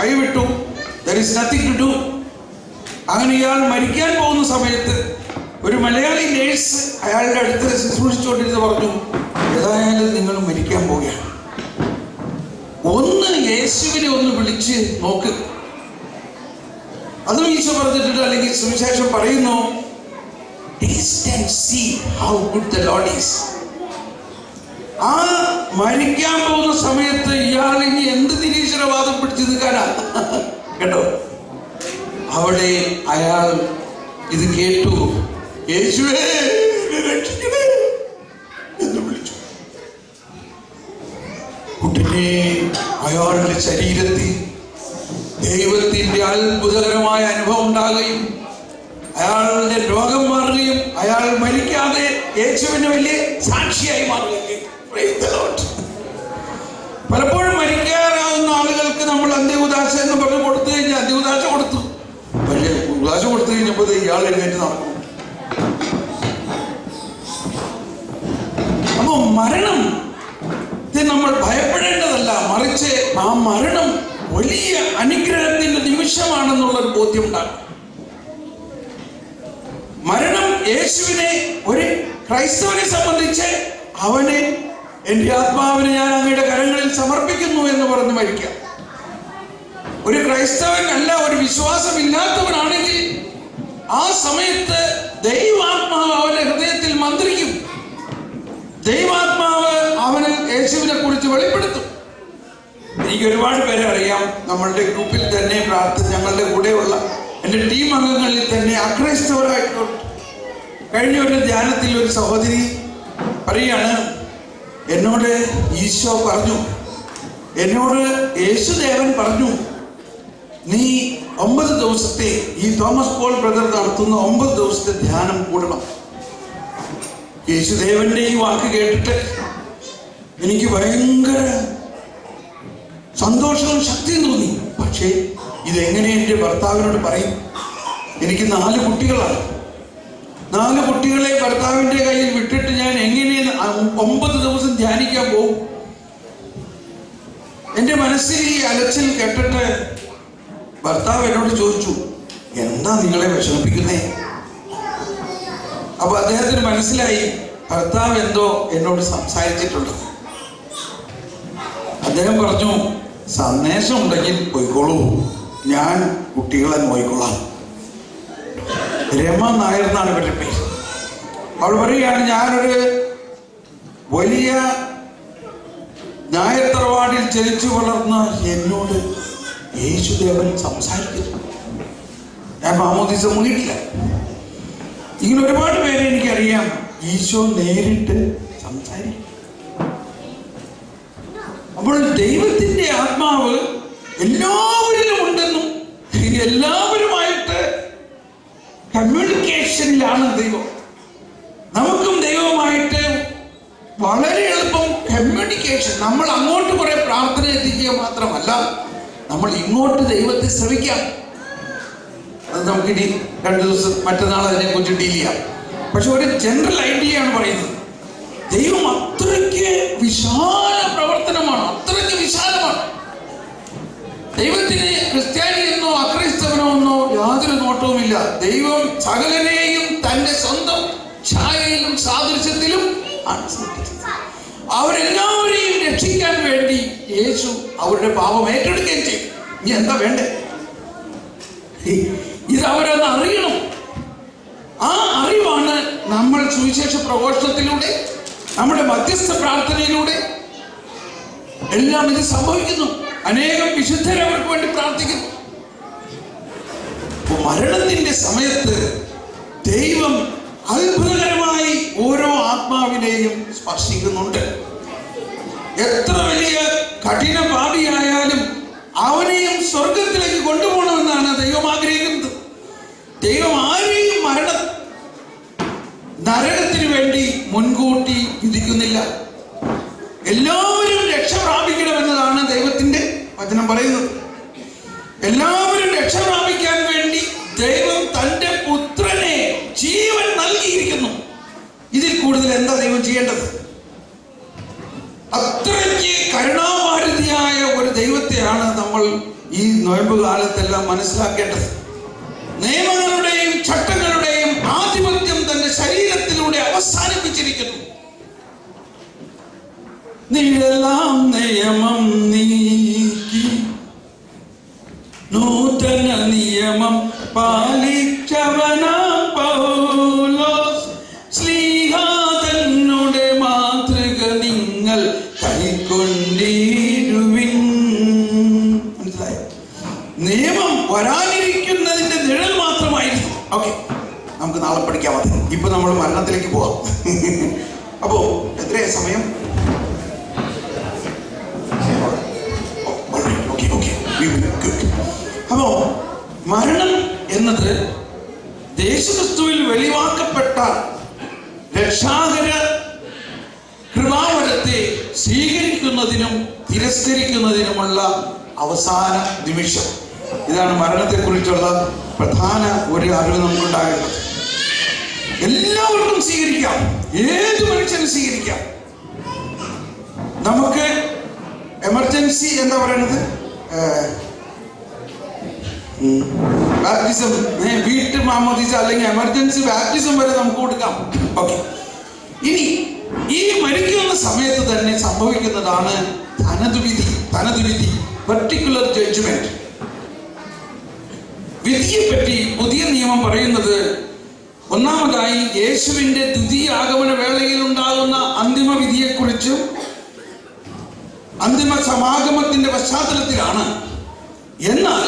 കൈവിട്ടു. There is nothing to do. അങ്ങനെ ഇയാൾ മരിക്കാൻ പോകുന്ന സമയത്ത് ഒരു മലയാളി നേഴ്സ് അയാളുടെ അടുത്ത് ശുശ്രൂഷിച്ചുകൊണ്ടിരുന്ന് പറഞ്ഞു, ഏതായാലും നിങ്ങൾ മരിക്കാൻ പോവുകയാണ്, ഒന്ന് യേശുവിനെ ഒന്ന് വിളിച്ച് നോക്ക്. അതും ഈശോ പറഞ്ഞിട്ടുണ്ട്, അല്ലെങ്കിൽ സുവിശേഷം പറയുന്നു, taste and see how good the Lord is. ആ മരിക്കാൻ പോകുന്ന സമയത്ത് ഇയാൾ ഇനി എന്ത് നിരീശ്വരവാദം പിടിച്ചു നിൽക്കാനാ കേട്ടോ. അവിടെ അയാൾ ഇത് കേട്ടു, യേശുവേ രക്ഷിക്കണേ എന്ന് വിളിച്ചു. കുട്ടിനെ അയാളുടെ ശരീരത്തിൽ ദൈവത്തിന്റെ അത്ഭുതകരമായ അനുഭവം ഉണ്ടാകുകയും അയാളുടെ രോഗം മാറുകയും അയാൾ മരിക്കാതെ യേശുവിന് വലിയ സാക്ഷിയായി മാറുകയും. പലപ്പോഴും മരിക്കാറാവുന്ന ആളുകൾക്ക് നമ്മൾ അന്ത്യകുദാശ എന്ന് പറഞ്ഞ് കൊടുത്തു കഴിഞ്ഞാൽ അന്ത്യകുദാശ കൊടുത്തു, പക്ഷേ കുദാശ കൊടുത്തു കഴിഞ്ഞപ്പോൾ ഇയാൾ എഴുന്നേറ്റ് നടക്കും. അപ്പൊ മരണത്തെ നമ്മൾ ഭയപ്പെടേണ്ടതല്ല, മറിച്ച് ആ മരണം വലിയ അനുഗ്രഹത്തിന്റെ നിമിഷമാണെന്നുള്ളൊരു ബോധ്യം ഉണ്ടാകും. മരണം യേശുവിനെ ഒരു ക്രൈസ്തവനെ സംബന്ധിച്ച് അവനെ എൻ്റെ ആത്മാവിനെ ഞാൻ അങ്ങയുടെ കരങ്ങളിൽ സമർപ്പിക്കുന്നു എന്ന് പറഞ്ഞ് മരിക്കാം. ഒരു ക്രൈസ്തവൻ അല്ല, ഒരു വിശ്വാസമില്ലാത്തവനാണെങ്കിൽ ആ സമയത്ത് ദൈവാത്മാവ് അവന്റെ ഹൃദയത്തിൽ മന്ത്രിക്കും. ദൈവാത്മാവ് അവന് യേശുവിനെ കുറിച്ച് വെളിപ്പെടുത്തും. എനിക്ക് ഒരുപാട് പേരെ അറിയാം, നമ്മളുടെ ഗ്രൂപ്പിൽ തന്നെ ഞങ്ങളുടെ കൂടെയുള്ള എൻ്റെ ടീം അംഗങ്ങളിൽ തന്നെ അക്രൈസ്തവരായിട്ടുണ്ട്. കഴിഞ്ഞ ഒരു ധ്യാനത്തിൽ ഒരു സഹോദരി പറയാണ്, എന്നോട് ഈശോ പറഞ്ഞു, എന്നോട് യേശുദേവൻ പറഞ്ഞു, നീ 9 ദിവസത്തെ ഈ തോമസ് പോൾ ബ്രദർ നടത്തുന്ന 9 ദിവസത്തെ ധ്യാനം കൂടണം. യേശുദേവന്റെ ഈ വാക്ക് കേട്ടിട്ട് എനിക്ക് ഭയങ്കര സന്തോഷവും ശക്തിയും തോന്നി. പക്ഷേ ഇതെങ്ങനെ എൻ്റെ ഭർത്താവിനോട് പറയും? എനിക്ക് 4 കുട്ടികളാണ്. 4 കുട്ടികളെ ഭർത്താവിൻ്റെ കയ്യിൽ വിട്ടിട്ട് ഞാൻ എങ്ങനെ 9 ദിവസം ധ്യാനിക്കാൻ പോകും? എൻ്റെ മനസ്സിൽ ഈ അലച്ചിൽ കേട്ടിട്ട് ഭർത്താവ് എന്നോട് ചോദിച്ചു, എന്താ നിങ്ങളെ വിഷമിപ്പിക്കുന്നേ? അപ്പൊ അദ്ദേഹത്തിന് മനസ്സിലായി ഭർത്താവ് എന്തോ എന്നോട് സംസാരിച്ചിട്ടുണ്ട്. അദ്ദേഹം പറഞ്ഞു, സന്ദേശം ഉണ്ടെങ്കിൽ പോയിക്കോളൂ, ഞാൻ കുട്ടികളെ നോയിക്കൊള്ളാം. രമ നായർ എന്നാണ് ഇവരുടെ പേര്. അവൾ പറയുകയാണ്, ഞാനൊരു വലിയ നായർ തറവാടിൽ ജനിച്ചു വളർന്ന എന്നോട് യേശുദേവൻ സംസാരിക്കുന്നു. ഞാൻ മാമോദീസ മുങ്ങിയിട്ടില്ല. ഇങ്ങനെ ഒരുപാട് പേരെ എനിക്കറിയാം, ഈശോ നേരിട്ട് സംസാരിക്കും. അപ്പോൾ ദൈവത്തിന്റെ ആത്മാവ് എല്ലാവരിലും ഉണ്ടെന്നും എല്ലാവരുമായിട്ട് കമ്മ്യൂണിക്കേഷനിലാണ് ദൈവം. നമുക്കും ദൈവവുമായിട്ട് വളരെ എളുപ്പം കമ്മ്യൂണിക്കേഷൻ. നമ്മൾ അങ്ങോട്ട് കുറെ പ്രാർത്ഥന എത്തിക്കുക മാത്രമല്ല, നമ്മൾ ഇങ്ങോട്ട് ദൈവത്തെ ശ്രമിക്കാം. അത് നമുക്കിനി 2 ദിവസം മറ്റന്നാൾ അതിനെക്കുറിച്ച് ഡീൽ ചെയ്യാം. പക്ഷെ ഒരു ജനറൽ ഐഡിയ ആണ് പറയുന്നത്. ദൈവം അത്രയ്ക്ക് വിശാല പ്രവർത്തനമാണ്, അത്രയ്ക്ക് വിശാലമാണ്. ദൈവത്തിന് ക്രിസ്ത്യാനി എന്നോ അക്രൈസ്തവനോ എന്നോ യാതൊരു നോട്ടവുമില്ല. ദൈവം സകലനെയും തന്റെ സ്വന്തം ഛായയിലും സാദൃശ്യത്തിലും ആണ് സൃഷ്ടിച്ചത്. അവരെല്ലാവരെയും രക്ഷിക്കാൻ വേണ്ടി യേശു അവരുടെ പാപം ഏറ്റെടുക്കുകയും ചെയ്തു. ഇനി എന്താ വേണ്ടേ? ഇത് അവരൊന്ന് അറിയണം. ആ അറിവാണ് നമ്മൾ സുവിശേഷ പ്രഘോഷണത്തിലൂടെ, നമ്മുടെ മധ്യസ്ഥ പ്രാർത്ഥനയിലൂടെ എല്ലാം ഇത് സംഭവിക്കുന്നു. അനേകം വിശുദ്ധരെ അവർക്ക് വേണ്ടി പ്രാർത്ഥിക്കുന്നു. മരണത്തിന്റെ സമയത്ത് ദൈവം അത്ഭുതകരമായി ഓരോ ആത്മാവിനെയും സ്പർശിക്കുന്നുണ്ട്. എത്ര വലിയ കഠിന പാപിയായാലും അവനെയും സ്വർഗത്തിലേക്ക് കൊണ്ടുപോകണമെന്നാണ് ദൈവം ആഗ്രഹിക്കുന്നത്. ദൈവം ആരെയും നരകത്തിന് വേണ്ടി മുൻകൂട്ടി വിധിക്കുന്നില്ല. എല്ലാവരും രക്ഷ പ്രാപിക്കണമെന്നതാണ് ദൈവത്തിന്റെ വചനം പറയുന്നത്. എല്ലാവരും രക്ഷ പ്രാപിക്കാൻ വേണ്ടി ദൈവം തന്റെ പുത്രനെ ജീവൻ നൽകിയിരിക്കുന്നു. ഇതിൽ കൂടുതൽ എന്താ ദൈവം ചെയ്യേണ്ടത്? അത്രയ്ക്ക് കരുണാഭാരതിയായ ഒരു ദൈവത്തെയാണ് നമ്മൾ ഈ നോയമ്പ് കാലത്തെല്ലാം മനസ്സിലാക്കേണ്ടത്, നിയമങ്ങളുടെയും ചട്ടങ്ങളുടെയും ആധിപത്യം തന്റെ ശരീരത്തിലൂടെ അവസാനിപ്പിച്ചിരിക്കുന്നു. നിഴലാം നിയമം നീക്കി നൂതന നിയമം പാലിച്ചവനാം പൗലോസ് ശ്ലീഹാ തന്നുടെ മാതൃക നിങ്ങൾ കൈക്കൊണ്ടിടുവിൻ. മനസ്സിലായോ? നിയമം വരാനിരിക്കുന്നതിന്റെ നിഴൽ മാത്രമായിരുന്നു. ഓക്കെ, നമുക്ക് നാളെ പഠിക്കാൻ മതി. ഇപ്പൊ നമ്മൾ മരണത്തിലേക്ക് പോവാം. അപ്പോ എത്രയാ സമയം? അപ്പോ മരണം എന്നത് യേശുക്രിസ്തുവിൽ വെളിവാക്കപ്പെട്ട രക്ഷാകര കൃപാവരത്തെ സ്വീകരിക്കുന്നതിനും തിരസ്കരിക്കുന്നതിനുമുള്ള അവസാന നിമിഷം. ഇതാണ് മരണത്തെ കുറിച്ചുള്ള പ്രധാന ഒരു അറിവ് നമുക്കുണ്ടാകേണ്ടത്. എല്ലാവർക്കും സ്വീകരിക്കാം, ഏത് മനുഷ്യനും സ്വീകരിക്കാം. നമുക്ക് എമർജൻസി എന്താ പറയുന്നത്, ബാപ്റ്റിസം, വീട്ടു മാമോദീസ അല്ലെങ്കിൽ എമർജൻസി ബാപ്റ്റിസം വരെ നമുക്ക് കൊടുക്കാം. ഓക്കെ, ഇനി ഈ മരിക്കുന്ന സമയത്ത് തന്നെ സംഭവിക്കുന്നതാണ് തനതുവിധി, പർട്ടിക്കുലർ ജഡ്ജ്മെന്റ്. വിധിയെ പറ്റി പുതിയ നിയമം പറയുന്നത്, ഒന്നാമതായി യേശുവിന്റെ ദ്വിതീയ ആഗമന വേളയിൽ ഉണ്ടാകുന്ന അന്തിമ വിധിയെക്കുറിച്ചും അന്തിമ സമാഗമത്തിന്റെ പശ്ചാത്തലത്തിലാണ്. എന്നാൽ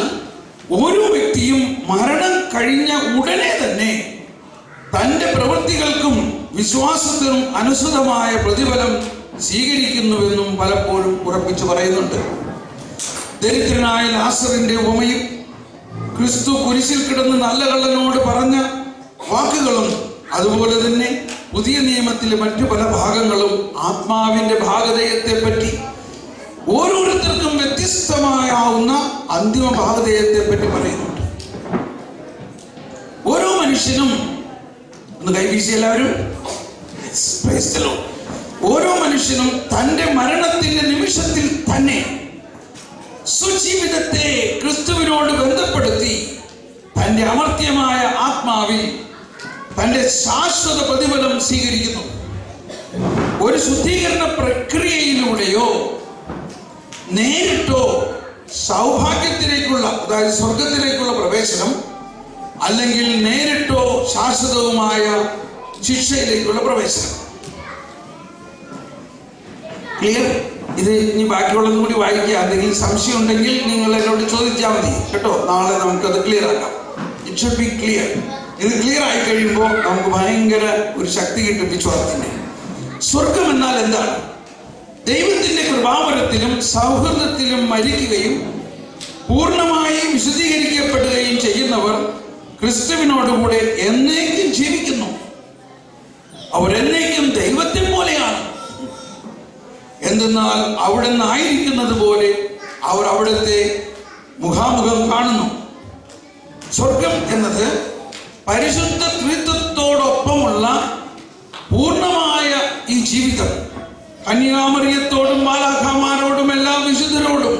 ഓരോ വ്യക്തിയും മരണം കഴിഞ്ഞ ഉടനെ തന്നെ തന്റെ പ്രവൃത്തികൾക്കും വിശ്വാസത്തിനും അനുസൃതമായ പ്രതിഫലം സ്വീകരിക്കുന്നുവെന്നും പലപ്പോഴും ഉറപ്പിച്ചു പറയുന്നുണ്ട്. ദരിദ്രനായ ലാസറിന്റെ ഉപമയും ക്രിസ്തു കുരിശിൽ കിടന്ന് നല്ല കള്ളനോട് പറഞ്ഞ വാക്കുകളും അതുപോലെ തന്നെ പുതിയ നിയമത്തിലെ മറ്റു പല ഭാഗങ്ങളും ആത്മാവിന്റെ ഭാഗധേയത്തെ പറ്റി, ഓരോരുത്തർക്കും വ്യത്യസ്തമായാവുന്ന അന്തിമ ഭാഗധേയത്തെ പറ്റി പറയുന്നുണ്ട്. ഓരോ മനുഷ്യനും, ഒന്ന് കൈവീശി എല്ലാവരും, ഓരോ മനുഷ്യനും തന്റെ മരണത്തിന്റെ നിമിഷത്തിൽ തന്നെ സ്വജീവിതത്തെ ക്രിസ്തുവിനോട് ബന്ധപ്പെടുത്തി തന്റെ അമർത്യമായ ആത്മാവിൽ തന്റെ ശാശ്വത പ്രതിഫലം സ്വീകരിക്കുന്നു. ഒരു ശുദ്ധീകരണ പ്രക്രിയയിലൂടെയോ നേരിട്ടോ സൗഭാഗ്യത്തിലേക്കുള്ള, അതായത് സ്വർഗത്തിലേക്കുള്ള പ്രവേശനം, അല്ലെങ്കിൽ നേരിട്ടോ ശാശ്വതവുമായ ശിക്ഷയിലേക്കുള്ള പ്രവേശനം. ക്ലിയർ? ഇത് ഇനി ബാക്കിയുള്ളതും കൂടി വായിക്കുക. എന്തെങ്കിലും സംശയം ഉണ്ടെങ്കിൽ നിങ്ങൾ എന്നോട് ചോദിച്ചാൽ മതി കേട്ടോ. നാളെ നമുക്കത് ക്ലിയർ ആക്കാം. It should be clear. ഇത് ക്ലിയർ ആയി കഴിയുമ്പോൾ നമുക്ക് ഭയങ്കര ഒരു ശക്തി കിട്ടും വിശ്വാസത്തിന്റെ. സ്വർഗം എന്നാൽ എന്താണ്? ദൈവത്തിന്റെ കൃപാവരത്തിലും സൗഹൃദത്തിലും മരിക്കുകയും പൂർണ്ണമായി വിശുദ്ധീകരിക്കപ്പെടുകയും ചെയ്യുന്നവർ ക്രിസ്തുവിനോടുകൂടെ എന്നേക്കും ജീവിക്കുന്നു. അവർ എന്നേക്കും ദൈവത്തെ പോലെയാണ്. എന്തെന്നാൽ അവിടെ നിന്നായിരിക്കുന്നത് പോലെ അവർ അവിടുത്തെ മുഖാമുഖം കാണുന്നു. സ്വർഗം എന്നത് പരിശുദ്ധ ത്രിത്വത്തോടൊപ്പമുള്ള പൂർണ്ണമായ ഈ ജീവിതം, കന്യാമറിയത്തോടും മാലാഖമാരോടും എല്ലാ വിശുദ്ധരോടും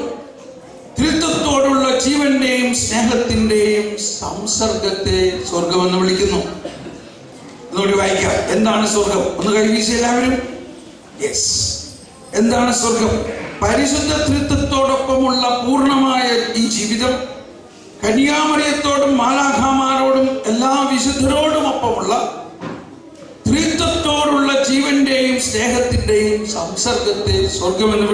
ത്രിത്വത്തോടുള്ള ജീവന്റെയും സ്നേഹത്തിന്റെയും സംസർഗത്തെ സ്വർഗമെന്ന് വിളിക്കുന്നു. ഒന്നുകൂടി വായിക്കാം. എന്താണ് സ്വർഗം? ഒന്ന് കൈവീശി എല്ലാവരും. യെസ്, എന്താണ് സ്വർഗം? പരിശുദ്ധ ത്രിത്വത്തോടൊപ്പമുള്ള പൂർണ്ണമായ ഈ ജീവിതം, കന്യാമറിയത്തോടും മാലാഖമാരോടും എല്ലാ വിശുദ്ധരോടും ഒപ്പമുള്ള ത്രിത്വത്തോടുള്ള ജീവന്റെയും സ്നേഹത്തിന്റെയും സംസർഗത്തെ സ്വർഗമെന്ന്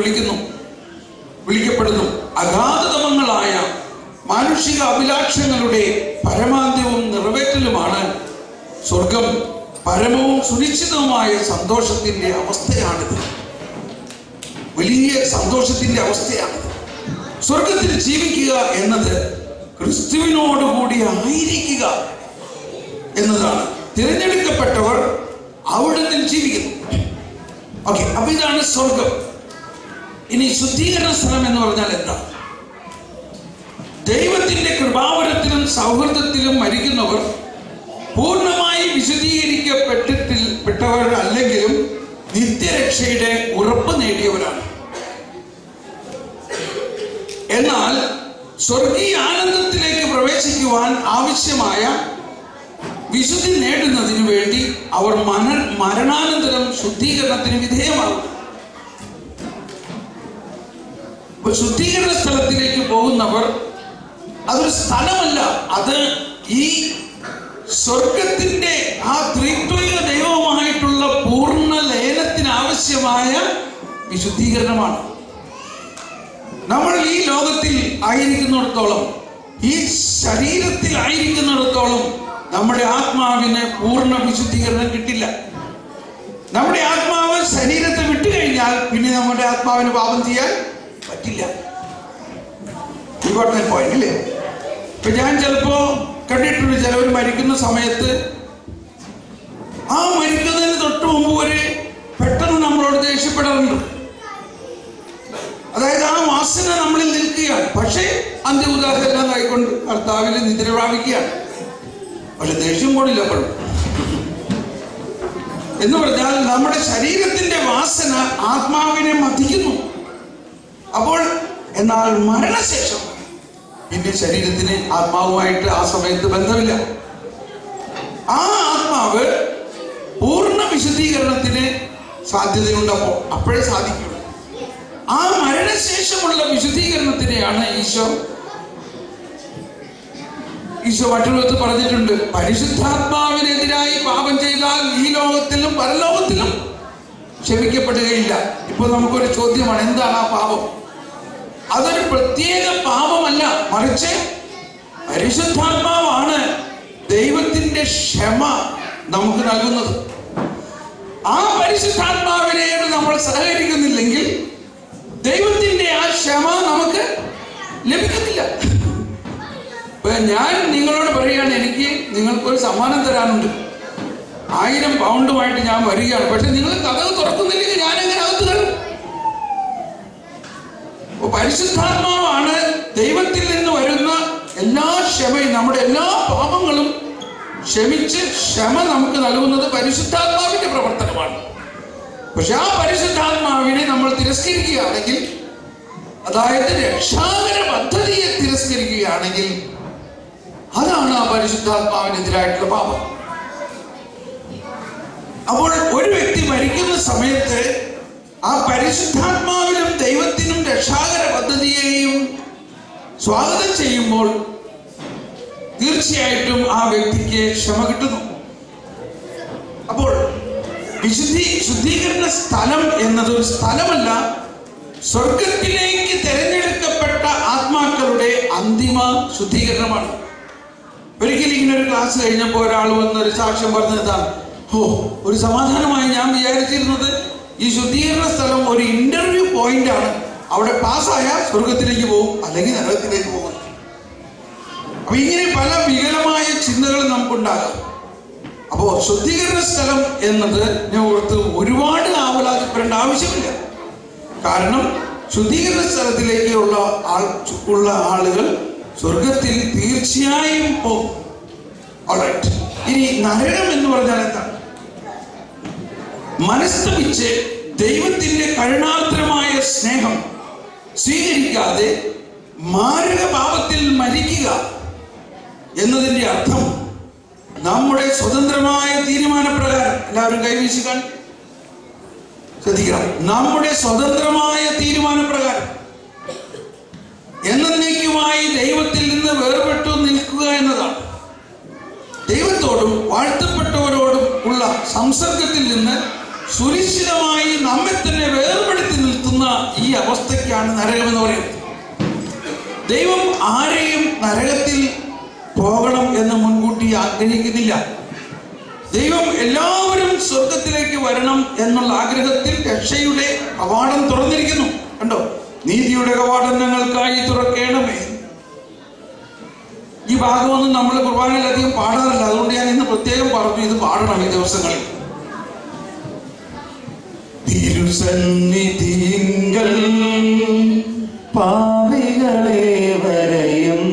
വിളിക്കപ്പെടുന്നു. അഗാധതമങ്ങളായ മാനുഷിക അഭിലാഷങ്ങളുടെ പരമാന്ത്യവും നിറവേറ്റലുമാണ് സ്വർഗം. പരമവും സുനിശ്ചിതവുമായ സന്തോഷത്തിന്റെ അവസ്ഥയാണിത്. വലിയ സന്തോഷത്തിന്റെ അവസ്ഥയാണിത്. സ്വർഗത്തിൽ ജീവിക്കുക എന്നത് ക്രിസ്തുവിനോടുകൂടി ആയിരിക്കുക എന്നതാണ്. തിരഞ്ഞെടുക്കപ്പെട്ടവർ അവിടെ നിന്ന് ജീവിക്കുന്നു. ഓക്കെ, അപ്പൊ ഇതാണ് സ്വർഗം. ഇനി ശുദ്ധീകരണ സ്ഥലം എന്ന് പറഞ്ഞാൽ എന്താ? ദൈവത്തിന്റെ കൃപാവരത്തിലും സൗഹൃദത്തിലും മരിക്കുന്നവർ പൂർണ്ണമായി വിശദീകരിക്കപ്പെട്ടവരല്ലെങ്കിലും നിത്യരക്ഷയുടെ ഉറപ്പ് നേടിയവരാണ്. എന്നാൽ സ്വർഗീയ ആനന്ദത്തിലേക്ക് പ്രവേശിക്കുവാൻ ആവശ്യമായ വിശുദ്ധി നേടുന്നതിന് വേണ്ടി അവർ മരണാനന്തരം ശുദ്ധീകരണത്തിന് വിധേയമാകും. ശുദ്ധീകരണ സ്ഥലത്തിലേക്ക് പോകുന്നവർ അതൊരു സ്ഥലമല്ല, അത് ഈ സ്വർഗത്തിന്റെ ആ ത്രിത്വൈക ദൈവവുമായിട്ടുള്ള പൂർണ്ണ ലയനത്തിന് ആവശ്യമായ വിശുദ്ധീകരണമാണ്. നമ്മൾ ഈ ലോകത്തിൽ ആയിരിക്കുന്നിടത്തോളം, ഈ ശരീരത്തിൽ ആയിരിക്കുന്നിടത്തോളം നമ്മുടെ ആത്മാവിന് പൂർണ്ണ വിശുദ്ധീകരണം കിട്ടില്ല. നമ്മുടെ ആത്മാവ് ശരീരത്തെ വിട്ടുകഴിഞ്ഞാൽ പിന്നെ നമ്മുടെ ആത്മാവിന് പാപം ചെയ്യാൻ പറ്റില്ല. പോയിന്റ് അല്ലേ? ഇപ്പൊ ഞാൻ ചിലപ്പോ കണ്ടിട്ടുണ്ട്, ചിലവർ മരിക്കുന്ന സമയത്ത് ആ മരിക്കുന്നതിന് തൊട്ട് മുമ്പ് വരെ പെട്ടെന്ന് നമ്മളോട് ദേഷ്യപ്പെടാറുണ്ട്. അതായത് ആ വാസന നമ്മളിൽ നിൽക്കുകയാണ്, പക്ഷേ അന്ത്യഉദാഹരണം എല്ലാം കൈക്കൊണ്ട് കർത്താവിൽ നിദ്ര പ്രാപിക്കുകയാണ്. പക്ഷെ ദേഷ്യം കൂടില്ല എപ്പോഴും. എന്ന് പറഞ്ഞാൽ നമ്മുടെ ശരീരത്തിന്റെ വാസന ആത്മാവിനെ മതിക്കുന്നു. അപ്പോൾ എന്നാൽ മരണശേഷം പിന്നെ ശരീരത്തിന് ആത്മാവുമായിട്ട് ആ സമയത്ത് ബന്ധമില്ല. ആ ആത്മാവ് പൂർണ്ണ വിശുദ്ധീകരണത്തിന് സാധ്യതയുണ്ടപ്പോൾ അപ്പോഴേ സാധിക്കുള്ളൂ. ആ മരണശേഷമുള്ള വിശുദ്ധീകരണത്തിനെയാണ് ഈശോ മറ്റൊരു പറഞ്ഞിട്ടുണ്ട്, പരിശുദ്ധാത്മാവിനെതിരായി പാപം ചെയ്താൽ ഈ ലോകത്തിലും പരലോകത്തിലും ക്ഷമിക്കപ്പെടുകയില്ല. ഇപ്പൊ നമുക്കൊരു ചോദ്യമാണ്, എന്താണ് ആ പാപം? അതൊരു പ്രത്യേക പാപമല്ല, മറിച്ച് പരിശുദ്ധാത്മാവാണ് ദൈവത്തിന്റെ ക്ഷമ നമുക്ക് നൽകുന്നത്. ആ പരിശുദ്ധാത്മാവിനോട് നമ്മൾ സഹകരിക്കുന്നില്ലെങ്കിൽ ദൈവത്തിന്റെ ആ ക്ഷമ നമുക്ക് ലഭിക്കുന്നില്ല. ഞാൻ നിങ്ങളോട് പറയുകയാണ്, എനിക്ക് നിങ്ങൾക്കൊരു സമ്മാനം തരാനുണ്ട്. 1000 പൗണ്ടുമായിട്ട് ഞാൻ വരികയാണ്. പക്ഷെ നിങ്ങൾ കഥകൾ തുറക്കുന്നില്ലെങ്കിൽ ഞാൻ എങ്ങനെ അകത്ത് കയറും? പരിശുദ്ധാത്മാവാണ് ദൈവത്തിൽ നിന്ന് വരുന്ന എല്ലാ ക്ഷമയും, നമ്മുടെ എല്ലാ പാപങ്ങളും ക്ഷമിച്ച് ക്ഷമ നമുക്ക് നൽകുന്നത് പരിശുദ്ധാത്മാവിന്റെ പ്രവർത്തനമാണ്. പക്ഷെ ആ പരിശുദ്ധാത്മാവിനെ നമ്മൾ തിരസ്കരിക്കുകയാണെങ്കിൽ, അതായത് രക്ഷാകര പദ്ധതിയെ തിരസ്കരിക്കുകയാണെങ്കിൽ, അതാണ് ആ പരിശുദ്ധാത്മാവിനെതിരായിട്ടുള്ള പാപം. അപ്പോൾ ഒരു വ്യക്തി മരിക്കുന്ന സമയത്ത് ആ പരിശുദ്ധാത്മാവിനും ദൈവത്തിനും രക്ഷാകര പദ്ധതിയെയും സ്വാഗതം ചെയ്യുമ്പോൾ തീർച്ചയായിട്ടും ആ വ്യക്തിക്ക് ക്ഷമ കിട്ടുന്നു. അപ്പോൾ ശുദ്ധീകരണ സ്ഥലം എന്നതൊരു സ്ഥലമല്ല, സ്വർഗത്തിലേക്ക് തിരഞ്ഞെടുക്കപ്പെട്ട ആത്മാക്കളുടെ അന്തിമ ശുദ്ധീകരണമാണ്. ഒരിക്കലും ഇങ്ങനെ ഒരു ക്ലാസ് കഴിഞ്ഞപ്പോൾ ഒരാൾ വന്നൊരു സാക്ഷ്യം പറഞ്ഞതാണ്, ഒരു സമാധാനമായി ഞാൻ വിചാരിച്ചിരുന്നത് ഈ ശുദ്ധീകരണ സ്ഥലം ഒരു ഇന്റർവ്യൂ പോയിന്റ് ആണ്, അവിടെ പാസ്സായ സ്വർഗത്തിലേക്ക് പോകും, അല്ലെങ്കിൽ നരകത്തിലേക്ക് പോകും. അപ്പൊ ഇങ്ങനെ പല വികലമായ ചിന്തകളും നമുക്കുണ്ടാകാം. അപ്പോ ശുദ്ധീകരണ സ്ഥലം എന്നത് ഞാൻ ഓർത്ത് ഒരുപാട് ആവലാതിപ്പെടേണ്ട ആവശ്യമില്ല. കാരണം ശുദ്ധീകരണ സ്ഥലത്തിലേക്ക് ഉള്ള ആളുകൾ സ്വർഗത്തിൽ തീർച്ചയായും പോകും. ഇനി നരകം എന്ന് പറഞ്ഞാൽ എന്താണ്? മനസ്തപിച്ച് ദൈവത്തിന്റെ കരുണാർദ്രമായ സ്നേഹം സ്വീകരിക്കാതെ മാരക പാപത്തിൽ മരിക്കുക എന്നതിന്റെ അർത്ഥം നമ്മുടെ സ്വതന്ത്രമായ തീരുമാനപ്രകാരം, എല്ലാവരും കൈവീശിക്കാൻ ശ്രദ്ധിക്കണം, നമ്മുടെ സ്വതന്ത്രമായ തീരുമാനപ്രകാരം എന്നേക്കുമായി ദൈവത്തിൽ നിന്ന് വേർപെട്ടു നിൽക്കുക എന്നതാണ്. ദൈവത്തോടും വാഴ്ത്തപ്പെട്ടവരോടും ഉള്ള സംസർഗത്തിൽ നിന്ന് സുനിശ്ചിതമായി നമ്മെ തന്നെ വേർപെടുത്തി നിർത്തുന്ന ഈ അവസ്ഥയ്ക്കാണ് നരകമെന്ന് പറയുന്നത്. ദൈവം ആരെയും നരകത്തിൽ പോകണം എന്ന് മുൻകൂട്ടി ആഗ്രഹിക്കുന്നില്ല. ദൈവം എല്ലാവരും സ്വർഗത്തിലേക്ക് വരണം എന്നുള്ള ആഗ്രഹത്തിൽ രക്ഷയുടെ കവാടം തുറന്നിരിക്കുന്നു. കണ്ടോ, നീതിയുടെ കവാടം ഞങ്ങൾക്കായി തുറക്കേണമേ. ഈ ഭാഗമൊന്നും നമ്മൾ കുർബാനയിൽ അധികം പാടാറില്ല, അതുകൊണ്ട് ഞാൻ ഇന്ന് പ്രത്യേകം പറഞ്ഞു ഇത് പാടണം ഈ ദിവസങ്ങളിൽ. തിരുസന്നിധിങ്കൽ പാപികളെ വരെയും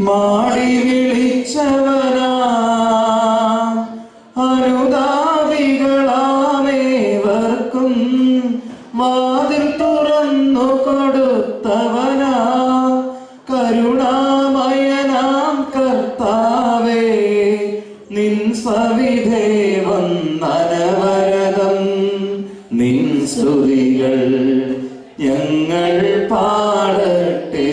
മാടി വിളിച്ചവനാ അനുതാപികളാമേവർക്കും വാതിൽ തുറന്നു കൊടുത്തവൻ കരുണാമയനാം കർത്താവേ, നിൻ സവിധേ വന്ദനവരദം, നിൻ സ്തുതികൾ ഞങ്ങൾ പാടട്ടെ.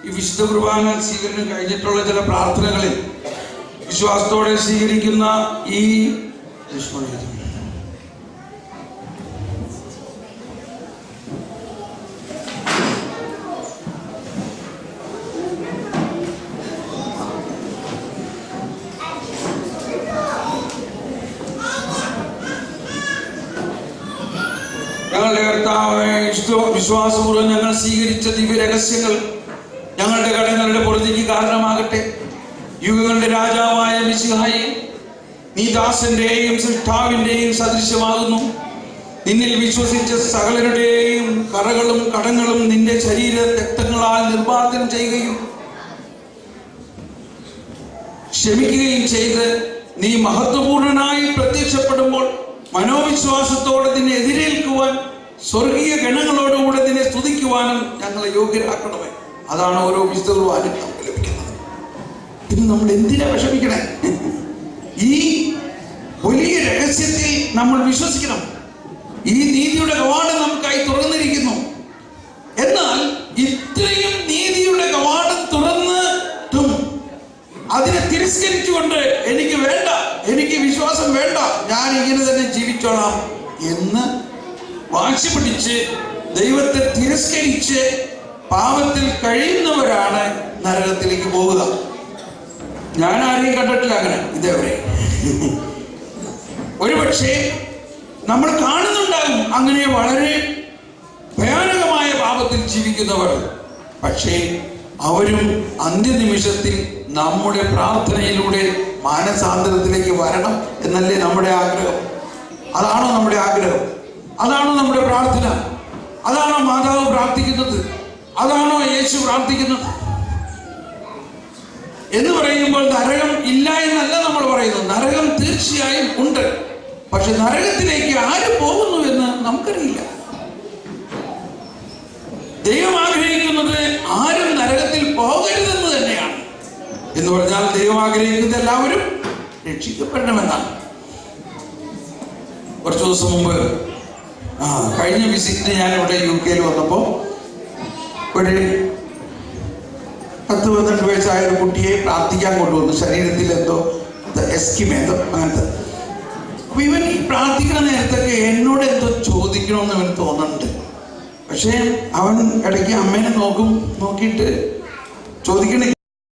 ഈ വിശുദ്ധ കുർബാന സ്വീകരണം കഴിഞ്ഞിട്ടുള്ള ചില പ്രാർത്ഥനകളിൽ വിശ്വാസത്തോടെ സ്വീകരിക്കുന്ന ഈ ഞങ്ങളുടെ കർത്താവേ, വിശ്വാസപൂർവ്വം ഞങ്ങൾ സ്വീകരിച്ച ദിവ്യ രഹസ്യങ്ങൾ ഞങ്ങളുടെ കടങ്ങളുടെ പൊറുതിക്ക് കാരണമാകട്ടെ. യുഗങ്ങളുടെ രാജാവായ മിശിഹായി, നീ ദാസന്റെയും സൃഷ്ടാവിന്റെയും സദൃശ്യമാകുന്നു. നിന്നിൽ വിശ്വസിച്ച സകലരുടെയും കറകളും കടങ്ങളും നിന്റെ ശരീര രക്തങ്ങളാൽ നിർമ്മാർജ്ജനം ചെയ്യുകയും ക്ഷമിക്കുകയും ചെയ്ത് നീ മഹത്വപൂർണനായി പ്രത്യക്ഷപ്പെടുമ്പോൾ മനോവിശ്വാസത്തോടെ നിന്നെ എതിരേൽക്കുവാൻ സ്വർഗീയ ഗണങ്ങളോടുകൂടെ നിന്നെ സ്തുതിക്കുവാനും ഞങ്ങളെ യോഗ്യരാക്കണമേ. അതാണ് ഓരോ വിശുദ്ധ കുർബാനയും നമുക്ക് ലഭിക്കുന്നത്. പിന്നെ നമ്മൾ എന്തിനാ വിഷമിക്കണേ? ഈ വലിയ രഹസ്യത്തിൽ നമ്മൾ വിശ്വസിക്കണം. ഈ നീതിയുടെ കവാടം നമുക്കായി തുറന്നിരിക്കുന്നു. എന്നാൽ ഇത്രയും നീതിയുടെ കവാടം തുറന്നിട്ടും അതിനെ തിരസ്കരിച്ചുകൊണ്ട് എനിക്ക് വേണ്ട, എനിക്ക് വിശ്വാസം വേണ്ട, ഞാൻ ഇങ്ങനെ തന്നെ ജീവിച്ചോളാം എന്ന് വാശി പിടിച്ച് ദൈവത്തെ തിരസ്കരിച്ച് പാപത്തിൽ കഴിയുന്നവരാണ് നരകത്തിലേക്ക് പോകുക. ഞാൻ ആരെയും കണ്ടിട്ടില്ല അങ്ങനെ ഇതേവരെ. ഒരുപക്ഷെ നമ്മൾ കാണുന്നുണ്ടാകും അങ്ങനെ വളരെ ഭയാനകമായ പാപത്തിൽ ജീവിക്കുന്നവർ. പക്ഷേ അവരും അന്ത്യനിമിഷത്തിൽ നമ്മുടെ പ്രാർത്ഥനയിലൂടെ മാനസാന്തരത്തിലേക്ക് വരണം എന്നല്ലേ നമ്മുടെ ആഗ്രഹം? അതാണോ നമ്മുടെ ആഗ്രഹം? അതാണോ നമ്മുടെ പ്രാർത്ഥന? അതാണോ മാതാവ് പ്രാർത്ഥിക്കുന്നത്? അതാണോ യേശു പ്രാർത്ഥിക്കുന്നത്? എന്ന് പറയുമ്പോൾ നരകം ഇല്ല എന്നല്ല നമ്മൾ പറയുന്നത്. നരകം തീർച്ചയായും ഉണ്ട്. പക്ഷെ നരകത്തിലേക്ക് ആര് പോകുന്നു എന്ന് നമുക്കറിയില്ല. ദൈവം ആഗ്രഹിക്കുന്നത് ആരും നരകത്തിൽ പോകരുതെന്ന് തന്നെയാണ്. എന്ന് പറഞ്ഞാൽ ദൈവം ആഗ്രഹിക്കുന്നത് എല്ലാവരും രക്ഷിക്കപ്പെടണമെന്നാണ്. കുറച്ചു ദിവസം മുമ്പ് കഴിഞ്ഞ വിസിറ്റിന് ഞാൻ ഇവിടെ UK വന്നപ്പോൾ ഒരു 10-12 വയസ്സായ ഒരു കുട്ടിയെ പ്രാർത്ഥിക്കാൻ കൊണ്ടുവന്നു. ശരീരത്തിൽ എന്തോ എസ്കിമെന്തോ അങ്ങനത്തെ. അപ്പൊ ഇവൻ ഈ പ്രാർത്ഥിക്കുന്ന നേരത്തൊക്കെ എന്നോട് എന്തോ ചോദിക്കണമെന്ന് അവന് തോന്നുന്നുണ്ട്. പക്ഷേ അവൻ ഇടയ്ക്ക് അമ്മേനെ നോക്കിയിട്ട് ചോദിക്കണേ